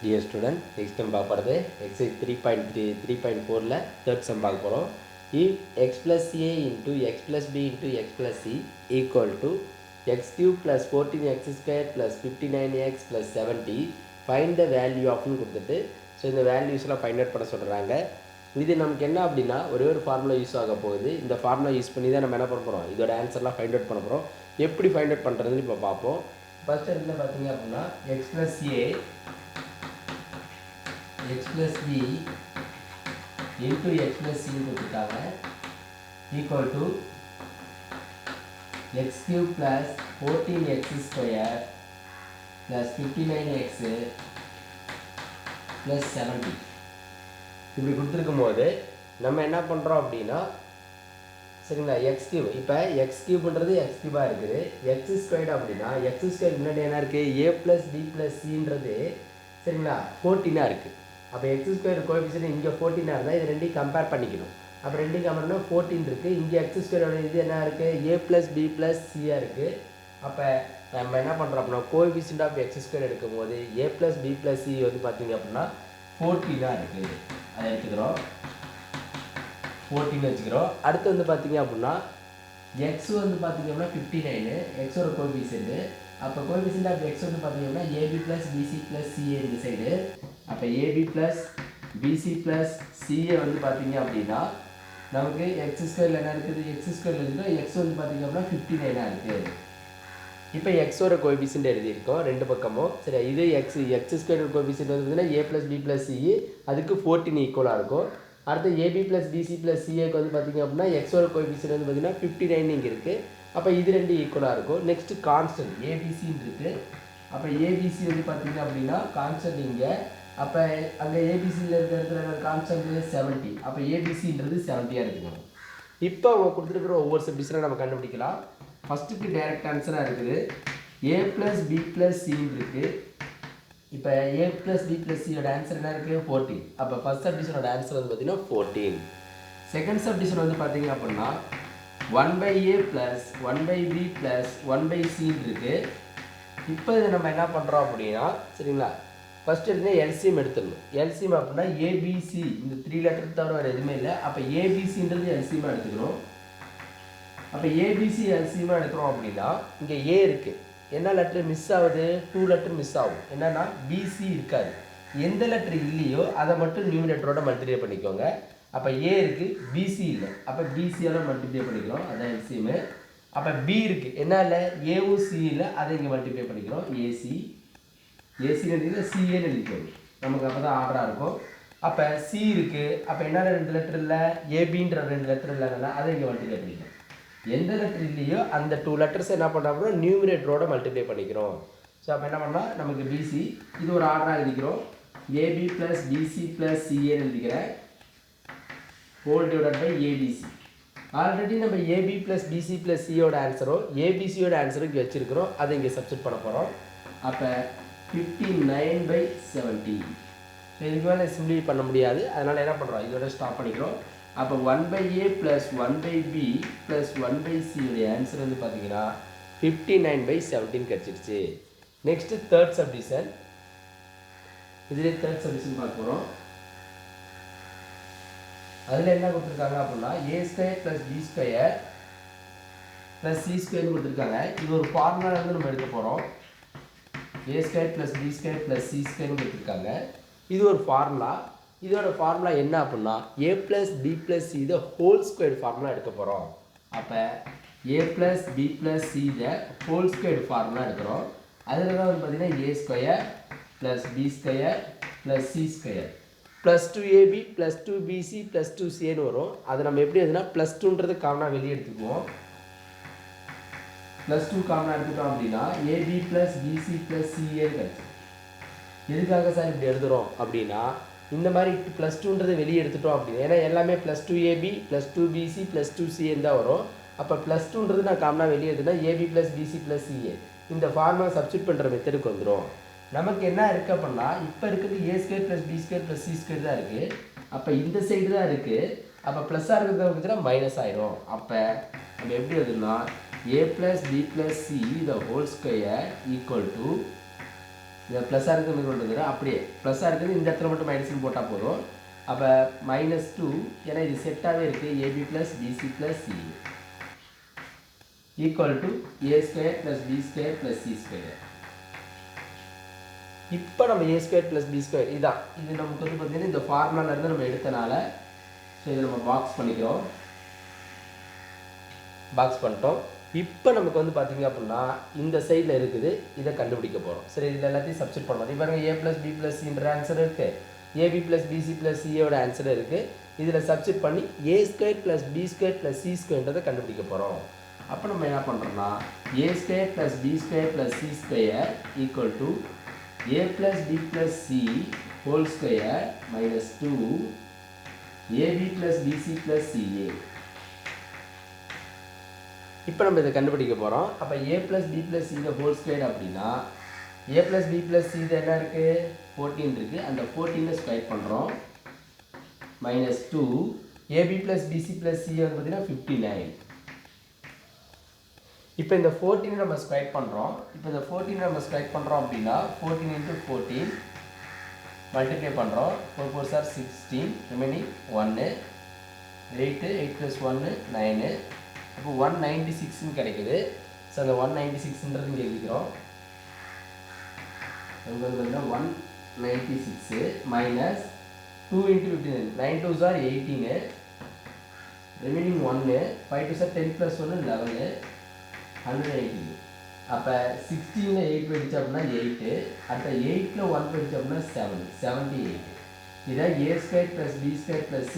Dear student, next time பார்ப்பது exercise 3.4ல third sum பார்க்க போகிறோம். If x plus a into x plus b into x plus c equal to x cube plus 14x square plus 59x plus 70, find the value of கொடுத்துட்டு so இந்த வேல்யூஸ்லாம் find out பண்ண சொல்கிறாங்க. இது நமக்கு என்ன அப்படின்னா ஒரே ஒரு ஃபார்முலா யூஸ் ஆக போகுது. இந்த ஃபார்முலா யூஸ் பண்ணி தான் நம்ம என்ன பண்ண போகிறோம், இதோட ஆன்சர்லாம் ஃபைண்ட் அவுட் பண்ண போகிறோம். எப்படி ஃபைண்ட் அவுட் பண்ணுறதுன்னு இப்போ பார்ப்போம். ஃபஸ்ட் இடத்துல பார்த்தீங்க அப்படின்னா X plus A x plus b into x plus c கொடுத்துட்டாங்க equal to x cube plus 14x square plus 59x plus 70 இப்படி கொடுத்துருக்கும் போது நம்ம என்ன பண்ணுறோம் அப்படின்னா சரிங்களா எக்ஸ் கியூப் இப்போ எக்ஸ் கியூப்ன்றது எக்ஸ் கியூபாக இருக்குது. எக்ஸ் ஸ்கொயர்டு அப்படின்னா எக்ஸ் ஸ்கொயர் முன்னாடி என்ன இருக்குது, ஏ ப்ளஸ் பி ப்ளஸ் சின்றது சரிங்களா 14 இருக்குது. அப்போ எக்ஸ் ஸ்கொயர் கோஎஃபிஷியன்ட் இங்கே 14 இருந்தால் இது ரெண்டையும் கம்பேர் பண்ணிக்கணும். அப்போ ரெண்டையும் கம்பேர் பண்ணால் 14 இருக்குது. இங்கே எக்ஸ் ஸ்கொயரோட இது என்ன இருக்குது, ஏ ப்ளஸ் பி ப்ளஸ் சியாக இருக்குது. அப்போ நம்ம என்ன பண்ணுறோம் அப்படின்னா கோஎஃபிஷியன்ட் ஆஃப் எக்ஸ் ஸ்கொயர் எடுக்கும் போது ஏ ப்ளஸ் பி ப்ளஸ் சி வந்து பார்த்தீங்க அப்படின்னா 14 இருக்குது. அதை எடுத்துக்கிறோம் 14 வச்சுக்கிறோம். அடுத்து வந்து பார்த்தீங்க அப்படின்னா எக்ஸ் வந்து பார்த்தீங்க அப்படின்னா 59 எக்ஸோட கோஎஃபிஷியன்ட். அப்போ கோஎஃபிஷியன்ட் ஆஃப் எக்ஸ் வந்து பார்த்தீங்க அப்படின்னா AB plus BC plus CA இந்த சைடு. அப்போ AB plus BC plus CA வந்து பார்த்தீங்க அப்படின்னா நமக்கு எக்ஸ் ஸ்கொயரில் என்ன இருக்குது, எக்ஸ் ஸ்கொயரில் இருக்குது. எக்ஸ் வந்து பார்த்தீங்க அப்படின்னா 59 இருக்குது. இப்போ எக்ஸோட கோஎஃபிஷியன்ட் எழுதியிருக்கோம் ரெண்டு பக்கமும். சரி, இது எக்ஸ் ஸ்கொயர் கோஎஃபிஷியன்ட் வந்து பார்த்தீங்கன்னா ஏ ப்ளஸ் பி ப்ளஸ் சிஏ அதுக்கு 14 ஈக்குவலாக இருக்கும். அடுத்து ஏபி ப்ளஸ் பிசி ப்ளஸ் சிஏக்கு வந்து பார்த்திங்க அப்படின்னா எக்ஸோட கோஎஃபிஷியன்ட் வந்து பார்த்திங்கன்னா 59 இங்கே இருக்குது. அப்போ இது ரெண்டு ஈக்குவலாக இருக்கும். நெக்ஸ்ட்டு கான்ஸ்டன்ட் ஏபிசின்னு இருக்குது. அப்போ ஏபிசி வந்து பார்த்திங்க அப்படின்னா கான்ஸ்டன்ட் இங்கே. அப்போ அங்கே ஏபிசியில் இருக்கிற இடத்துல கான்ஸ்டன்ட் 70. அப்போ ஏபிசின்றது 70 எடுத்துக்கணும். இப்போ அவங்க கொடுத்துருக்குற ஒவ்வொரு சப்டிஷனாக நம்ம கண்டுபிடிக்கலாம். ஃபஸ்ட்டுக்கு டைரக்ட் ஆன்சராக இருக்குது ஏ ப்ளஸ் பி ப்ளஸ் சின்னு இருக்குது. இப்போ ஏ ப்ளஸ் பி ப்ளஸ் சியோட ஆன்சர் என்ன இருக்குது, 14. அப்போ ஃபஸ்ட் சப்டிஷனோட ஆன்சர் வந்து பார்த்தீங்கன்னா 14. செகண்ட் சப்டிஷன் வந்து பார்த்தீங்க அப்படின்னா 1/a ப்ளஸ் 1/b ப்ளஸ் 1/cன்னு இருக்குது. இப்போ இதை நம்ம என்ன பண்ணுறோம் அப்படின்னா சரிங்களா ஃபஸ்ட் எடுத்து எல்சிஎம் எடுத்துடணும். எல்சிஎம் அப்படின்னா ஏபிசி இந்த 3 லெட்டர் தவிர வேறு எதுவுமே இல்லை. அப்போ ஏபிசின்றது எல்சிஎமாக எடுத்துக்கணும். அப்போ ஏபிசி எல்சிஎமாக எடுக்கிறோம் அப்படின்னா இங்கே ஏ இருக்குது, என்ன லெட்டர் மிஸ் ஆகுது, 2 லெட்டர் மிஸ் ஆகும். என்னன்னா பிசி இருக்காது. எந்த லெட்டர் இல்லையோ அதை மட்டும் நியூமினேட்டரோட மல்டிப்ளை பண்ணிக்கோங்க. அப்போ ஏ இருக்குது, பிசி இல்லை. அப்போ பிசியோட மல்டிப்ளை பண்ணிக்கிறோம், அதான் எல்சிஎம்மு. அப்போ பி இருக்குது, என்ன இல்லை ஏவும் சி இல்லை, அதை இங்கே மல்டிப்ளை பண்ணிக்கிறோம் ஏசி. ஏசின்னு எழுதிங்கன்னா சிஏன்னு எழுதிக்கணும், நமக்கு அப்போ தான் ஆர்டராக இருக்கும். அப்போ சி இருக்குது, அப்போ என்ன 2 லெட்டர் இல்லை, ஏபின்ற 2 லெட்டர் இல்லைன்னா அதை இங்கே மல்டிப்ளை பண்ணிக்கிறோம். எந்த லெட்டர் இல்லையோ அந்த 2 லெட்டர்ஸ் என்ன பண்ணுறோம்னா நியூமினேட்டரோட மல்டிப்ளை பண்ணிக்கிறோம். ஸோ அப்போ என்ன பண்ணால் நமக்கு பிசி இது ஒரு ஆர்டராக எழுதிக்கிறோம். ஏபி ப்ளஸ் பிசி ப்ளஸ் சிஏன்னு எழுதிக்கிறேன் whole divided by ABC. Already நம்ம ஏபி ப்ளஸ் பிசி ப்ளஸ் சியோட ஆன்சரோ ஏபிசியோட ஆன்சரும் இங்கே வச்சுருக்கிறோம், அதை இங்கே சப்ஸ்டிட் பண்ண போகிறோம். அப்போ 59/70. ஸோ இதுக்கு மேலே சிம்பிளி பண்ண முடியாது, அதனால் என்ன பண்ணுறோம் இதோட ஸ்டாப் பண்ணிக்கிறோம். அப்போ 1/a plus 1/b plus 1/c உடைய ஆன்சர் வந்து பார்த்தீங்கன்னா 59/17 கிடச்சிருச்சு. Next third subdivision. இதிலே தேர்ட் சப்டிஷன் பார்க்க போகிறோம். அதில் என்ன கொடுத்துருக்காங்க அப்படின்னா A square plus B square plus C ஸ்கொயர்னு கொடுத்துருக்காங்க. இது ஒரு ஃபார்முலாலேருந்து நம்ம எடுக்க போகிறோம். A square plus B square plus C ஸ்கொயர்னு கொடுத்துருக்காங்க. இது ஒரு ஃபார்முலா. இதோட ஃபார்முலா என்ன அப்படின்னா A plus B plus C இதை ஹோல் ஸ்கொயர் ஃபார்முலா எடுக்க போகிறோம். அப்போ A plus B plus C இதை ஹோல் ஸ்கொயர் ஃபார்முலா எடுக்கிறோம். அதில் தான் வந்து பார்த்திங்கன்னா A square plus B square plus C square plus 2ab plus 2bc plus 2cன்னு வரும். அதை நம்ம எப்படி எதுனா ப்ளஸ் 2ன்றது காமனாக வெளியே எடுத்துக்குவோம். ப்ளஸ் 2 காமனாக எடுத்துட்டோம் அப்படின்னா AB plus BC plus CA கிடச்சி. எதுக்காக சார் இப்படி எழுதுகிறோம் அப்படின்னா இந்த மாதிரி ப்ளஸ் 2ன்றதை வெளியே எடுத்துட்டோம் அப்படின்னா ஏன்னா எல்லாமே plus 2ab plus 2bc plus 2cன்னு தான் வரும். அப்போ ப்ளஸ் 2ன்றது நான் காமனாக வெளியே எடுத்துனா AB plus BC plus CA இந்த ஃபார்முலா சப்ஸ்டிட் பண்ணுற மெத்தடுக்கு வந்துடும். நமக்கு என்ன இருக்குது அப்படின்னா இப்போ இருக்கிறது A square plus B square plus C square தான் இருக்குது. அப்போ இந்த சைடு தான் இருக்குது. அப்போ ப்ளஸ்ஸாக இருக்கிறத வந்துச்சுன்னா மைனஸ் ஆயிரும். அப்போ நம்ம எப்படி எழுதுனா a plus b plus c the whole square equal to இந்த ப்ளஸ்ஸாக இருக்கிறது கொண்டு வந்துடும். அப்படியே ப்ளஸ்ஸாக இருக்கிறது இந்த இடத்துல மட்டும் மைனஸ்னு போட்டால் போதும். அப்போ -2 ஏன்னா இது செட்டாகவே இருக்குது AB plus BC plus C equal to a² + b² + c². இப்போ நம்ம a² + b² இதான் இது நமக்கு வந்து பார்த்தீங்கன்னா இந்த ஃபார்முலாலேருந்து நம்ம எடுத்தனால ஸோ இதை நம்ம பாக்ஸ் பண்ணிக்கிறோம். பாக்ஸ் பண்ணிட்டோம். இப்போ நமக்கு வந்து பார்த்திங்க அப்படின்னா இந்த சைடில் இருக்குது, இதை கண்டுபிடிக்க போகிறோம். சரி, இதில் எல்லாத்தையும் சப்ஸ்டிட் பண்ணலாம். இப்போ பாருங்கள் a + b + cன்ற ஆன்சர் இருக்குது, ab + bc + c ஆன்சர் இருக்குது. இதில் சப்ஸ்டிட் பண்ணி a² + b² + c²ன்றதை கண்டுபிடிக்க போகிறோம். அப்போ நம்ம என்ன பண்ணுறோம்னா a² + b² + c² equal to a + b + c whole square -2 ab + bc + ca. இப்போ நம்ம இதை கண்டுபிடிக்க போகிறோம். அப்போ a + b + c whole square அப்படின்னா a + b + c என்ன இருக்குது 14 இருக்குது. அந்த 14 ஸ்கொயர் பண்ணுறோம். -2 ab + bc + c வந்து பார்த்தீங்கன்னா 59. இப்போ இந்த 14 நம்ம ஸ்கொயர் பண்ணுறோம். இப்போ இந்த 14 நம்ம ஸ்கொயர் பண்ணுறோம் அப்படின்னா 14 × 14 மல்டிப்ளை பண்ணுறோம். 4 4s are 16 ரிமைனிங் 1 8 8 + 1 9. அப்போ 196 கிடைக்குது. ஸோ அந்த 196ன்றது இங்கே எழுதிக்கிறோம். இங்கே வந்து பார்த்தீங்கன்னா 196 minus 2 × 15 9 2s are 18 remaining 1 5 2s are 10 + 1 11 180. அப்போ 16ல் 8 போயிடுச்சு அப்படின்னா 8, அடுத்த 8ல் 1 போயிடுச்சு அப்படின்னா 7 78. இதான் a² + b² + c²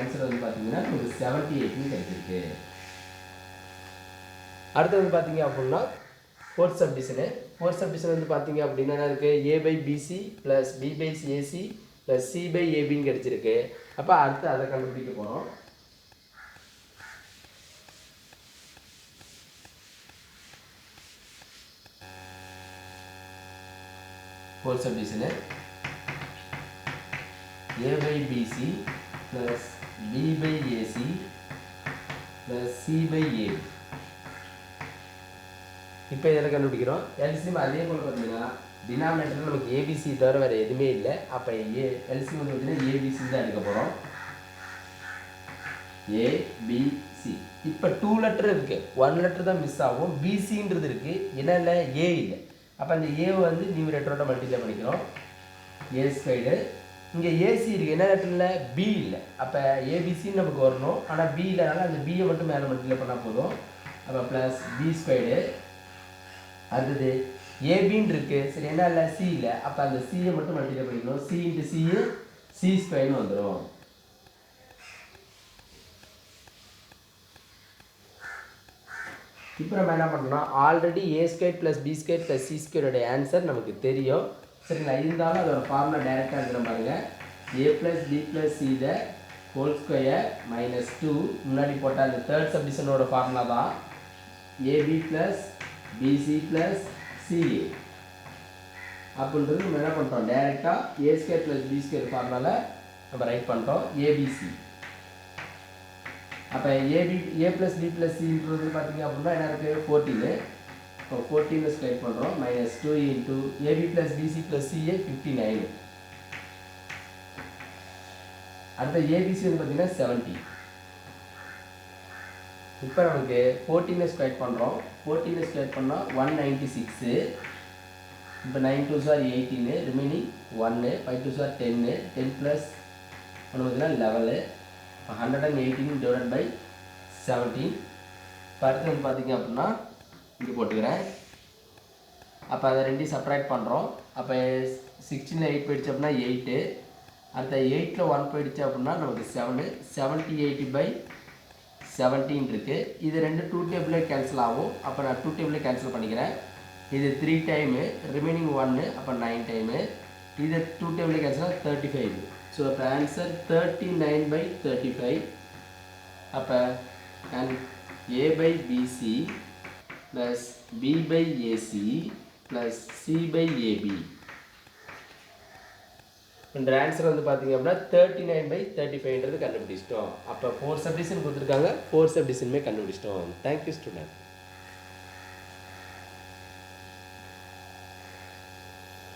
ஆன்சர் வந்து பார்த்தீங்கன்னா நமக்கு 78 கிடைச்சிருக்கு. அடுத்து வந்து பார்த்தீங்க அப்படின்னா ஃபோர்த் சப்டிஷனு. ஃபோர்த் சப்டிஷன் வந்து பார்த்தீங்க அப்படின்னா என்ன இருக்குது a/bc + b/ac + c/abன்னு கிடச்சிருக்கு. அப்போ அடுத்து அதை கண்டுபிடிக்க போகிறோம். ஃபோர்த் சப்டிஷனு a/bc + b/ac + c/ab. இப்போ இதில் கண்டுபிடிக்கிறோம். எல்சிஎம் அதே போல் பார்த்தீங்கன்னா டினாமினேட்டரில் நமக்கு ஏபிசி தவிர வேறு எதுவுமே இல்லை. அப்போ எல்சிஎம் வந்து பார்த்தீங்கன்னா ஏபிசி தான் எடுக்க போகிறோம். ஏபிசி. இப்போ 2 லெட்டர் இருக்குது, 1 லெட்டர் தான் மிஸ் ஆகும். பிசின்றது இருக்குது, என்ன இல்லை ஏ இல்லை. அப்போ அந்த ஏ வந்து நியூமரேட்டரோட மல்டிப்ளை பண்ணிக்கிறோம். a². இங்கே ஏசி இருக்குது, என்ன லெட்டரில் பி இல்லை. அப்போ ஏபிசின்னு நமக்கு வரணும், ஆனால் பி இல்லைனால அந்த பியை மட்டும் மேலே மல்டிப்ளை பண்ணால் போதும். அப்போ ப்ளஸ் b². அடுத்தது ஏபின்னு இருக்குது, சரி என்ன இல்லை சி இல்லை. அப்போ அந்த சியை மட்டும் மல்டிப்ளை பண்ணிக்கணும். c × c c² வந்துடும். இப்போ நம்ம என்ன பண்ணுறோம்னா already a² + b² + c² answer நமக்கு தெரியும். சரிங்களா, இருந்தாலும் அதோட ஃபார்முலா டைரெக்டாக இருக்கிற பாருங்க. a + b + c whole square -2 முன்னாடி போட்டால் அந்த தேர்ட் சப்டிஷனோட ஃபார்முலா தான் ab + bc + ca. அப்படின்றது நம்ம என்ன பண்ணுறோம் டைரெக்டாக a² + b² ஃபார்முலாவில் நம்ம ரைட் பண்ணுறோம் ஏபிசி. அப்போ a + b + cன்றது பார்த்தீங்க அப்படின்னா என்ன இருக்குது 14. இப்போ 14 ஸ்கொயர் பண்ணுறோம். -2 × ab + bc + ca 59. அடுத்த ஏபிசி வந்து பார்த்தீங்கன்னா 70. இப்போ நமக்கு 14 ஸ்கொயர் பண்ணுறோம். 14 ஸ்கொயர் பண்ணால் 196. இப்போ 9 2s are 18 remaining 1 5 2s are 10 10 + 1 பார்த்தீங்கன்னா 11. 118 / 17. இப்போ அடுத்து வந்து பார்த்தீங்க அப்படின்னா இங்கே போட்டுக்கிறேன். அப்போ அதை ரெண்டையும் செப்பரேட் பண்ணுறோம். அப்போ 16ல் 8 போயிடுச்சு அப்படின்னா 8, அடுத்த 8ல் 1 போயிடுச்சு அப்படின்னா நமக்கு 7 78/17 இருக்குது. இது ரெண்டு 2 டேபிளே கேன்சல் ஆகும். அப்போ நான் 2 டேபிளே கேன்சல் பண்ணிக்கிறேன். இது 3 டைமு ரிமைனிங் 1, அப்போ 9 டைமு. இது 2 டேபிளே கேன்சல் 35. ஸோ அப்போ ஆன்சர் 39/35. அப்போ a/bc + b/ac + c/ab என்ற ஆன்சர் வந்து பார்த்தீங்க அப்படின்னா 39/35ன்றது கண்டுபிடிச்சிட்டோம். அப்போ 4 சப்டிஷன் கொடுத்துருக்காங்க, 4 சப்டிஷனுமே கண்டுபிடிச்சிட்டோம். Thank you student.